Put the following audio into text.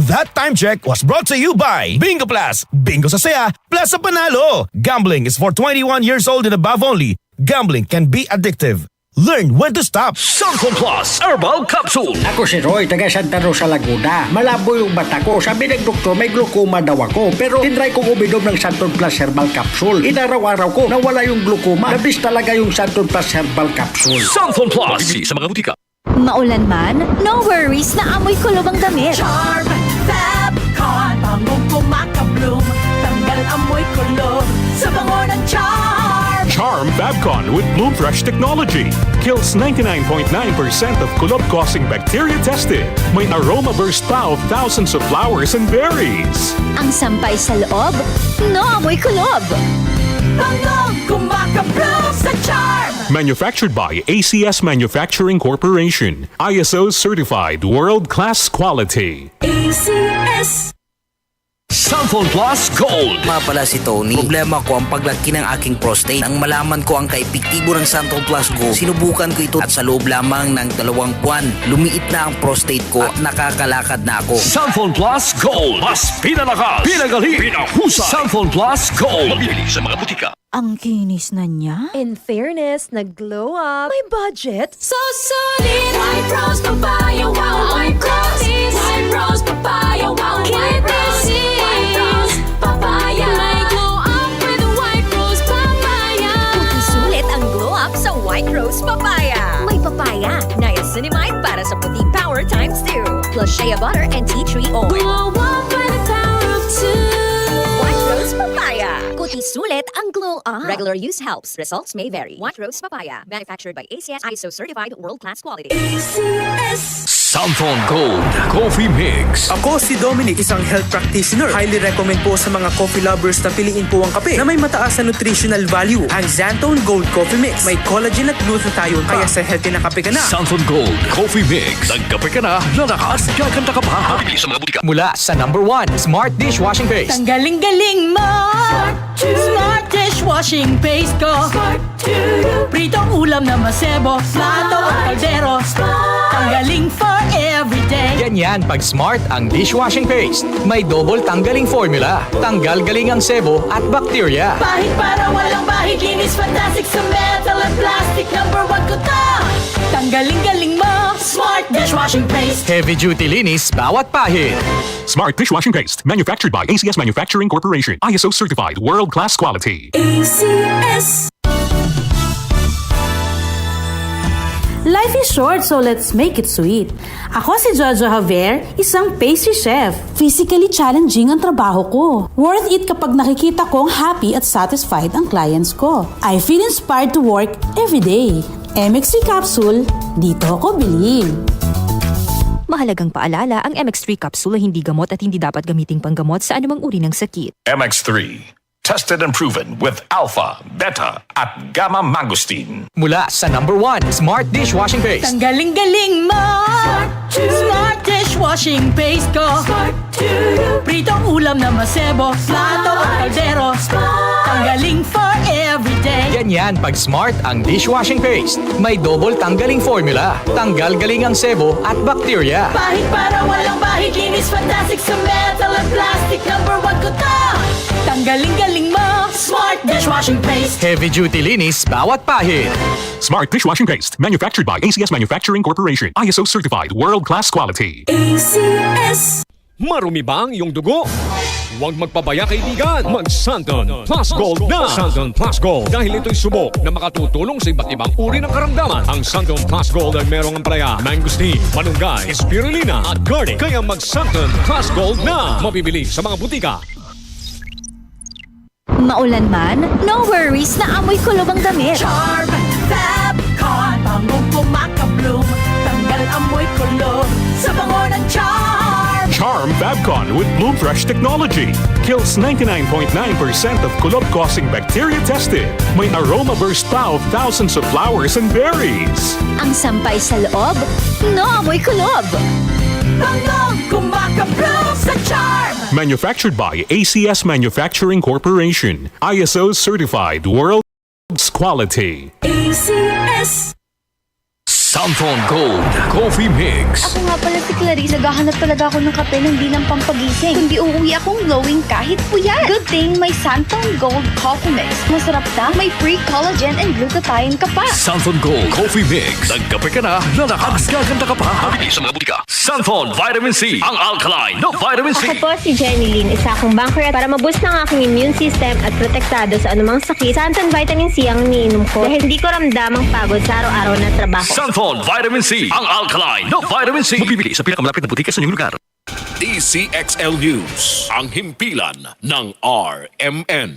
That time check was brought to you by Bingo Plus. Bingo sa saya, plus sa panalo. Gambling is for 21 years old and above only. Gambling can be addictive. Learn when to stop. Santon Plus Herbal Capsule. Ako si Roy, taga Santa Rosa, Laguna. Malabo yung mata ko. Sabi ng doktor, may glaucoma daw ako. Pero tinry kong uminom ng Santon Plus Herbal Capsule. Inaraw-araw ko, nawala yung glaucoma. Nabis talaga yung Santon Plus Herbal Capsule. Santon Plus. Bibili sa mga butika. Maulan man, no worries na amoy kulob ang damit. Charm Fabcon, bangong kumakabloom. Tanggal amoy kulob sa bango ng Charm. Charm Fabcon with Bloom Fresh technology kills 99.9% of kulob-causing bacteria tested. May aroma burst pa of thousands of flowers and berries. Ang sampay sa loob, no amoy kulob. Bangong kumakabloom sa Charm. Manufactured by ACS Manufacturing Corporation. ISO certified world-class quality. ACS. Santon Plus Gold. Nga pala si Tony. Problema ko ang paglaki ng aking prostate. Nang malaman ko ang kaepektibo ng Santon Plus Gold, sinubukan ko ito at sa loob lamang ng 2 buwan, lumiit na ang prostate ko at nakakalakad na ako. Santon Plus Gold. Mas pinalakas, pinagaling, pinahusay. Santon Plus Gold. Mabibili sa mga butika. Ang kinis na niya. In fairness, nag-glow up. May budget. So solid. White Rose Papaya, wow, White Rose. White Rose Papaya, wow, White Rose. White Rose Papaya. May glow up with White Rose Papaya. Puti sulit ang glow up sa White Rose Papaya. May papaya, niacinamide para sa puti power times 2. Plus shea butter and tea tree oil. Glow up with the power of 2. White Rose Papaya. Puti sulit ang glow up. Regular use helps. Results may vary. White Rose Papaya. Manufactured by ACS ISO certified world-class quality. ACS. Santon Gold Coffee Mix. Ako si Dominic, isang health practitioner. Highly recommend po sa mga coffee lovers na piliin po ang kape na may mataas na nutritional value. Ang Xantone Gold Coffee Mix. May collagen at glutathione kaya sa healthy na kape ka na. Santon Gold Coffee Mix. Nagkape ka na, lalakas, gaganda ka pa. Mabibili sa mga butika. Mula sa number 1, Smart Dishwashing Paste. Ang galing-galing mo. Smart dishwashing paste ko. Pritong ulam na masebo. Plato at kaldero. Tanggaling for everyday. Ganyan pag Smart ang dishwashing paste. May double tanggaling formula. Tanggal galing ang sebo at bakterya. Bahid para walang bahid. Linis fantastic sa metal at plastic. Number 1 ko to. Tanggaling-galing mo. Smart dishwashing paste. Heavy duty linis bawat pahid. Smart Dishwashing Paste. Manufactured by ACS Manufacturing Corporation. ISO certified world-class quality. ACS. Life is short, so let's make it sweet. Ako si Jojo Javier, isang pastry chef. Physically challenging ang trabaho ko. Worth it kapag nakikita kong happy at satisfied ang clients ko. I feel inspired to work every day. MX3 capsule, dito ako bilhin. Mahalagang paalala, ang MX3 capsule ay hindi gamot at hindi dapat gamiting panggamot sa anumang uri ng sakit. MX3. Tested and proven with alpha, beta, at gamma mangosteen. Mula sa number 1, Smart Dishwashing Paste. Ang galing-galing mo. Smart dishwashing paste ko. Pritong ulam na masebo. Plato at kaldero. Tanggaling for everyday. Ganyan pag Smart ang dishwashing paste. May double tanggaling formula. Tanggal galing ang sebo at bakterya. Bahid para walang bahid. Linis fantastic sa metal at plastic. Number 1 ko to. Tanggaling-galing mo. Smart dishwashing paste. Heavy duty linis bawat pahid. Smart Dishwashing Paste. Manufactured by ACS Manufacturing Corporation. ISO certified world-class quality. ACS. Marumi ba ang iyong dugo? Huwag magpabaya kaibigan. Mag-Santon Plus Gold na. Santon Plus Gold. Dahil ito'y subok na makatutulong sa iba't ibang uri ng karamdaman. Ang Santon Plus Gold ay merong ampalaya, mangosteen, malunggay, spirulina at garlic. Kaya mag-Santon Plus Gold na. Mabibili sa mga butika. Maulan man, no worries na amoy kulob ang damit. Charm Fabcon, bangong kumakabloom. Tanggal amoy kulob sa bango ng Charm. Charm Fabcon with Bloom Fresh technology kills 99.9% of kulob-causing bacteria tested. May aroma burst pa of thousands of flowers and berries. Ang sampay sa loob, no amoy kulob. Bangong kumakabloom sa Charm. Manufactured by ACS Manufacturing Corporation. ISO certified world-class quality. ACS. Santon Gold Coffee Mix. Ako nga pala si Clarice. Naghahanap talaga ako ng kape ng di lang pampagising. Kundi uuwi akong glowing kahit puyat. Good thing may Santon Gold Coffee Mix. Masarap na, may free collagen and glutathione ka pa. Santon Gold Coffee Mix. Nagkape ka na, lalakas, gaganda ka pa. Mabili sa mga butika. Santon Vitamin C. Ang alkaline na vitamin C. Ako po si Jenny Lynn, isa akong banker para maboost ng aking immune system at protektado sa anumang sakit. Santon Vitamin C ang iniinom ko dahil hindi ko ramdam ang pagod sa araw-araw na trabaho. Santon Vitamin C. Ang alkaline na vitamin C. Mabibili sa pinakamalapit na butika sa inyong lugar. DCXL News. Ang himpilan ng RMN.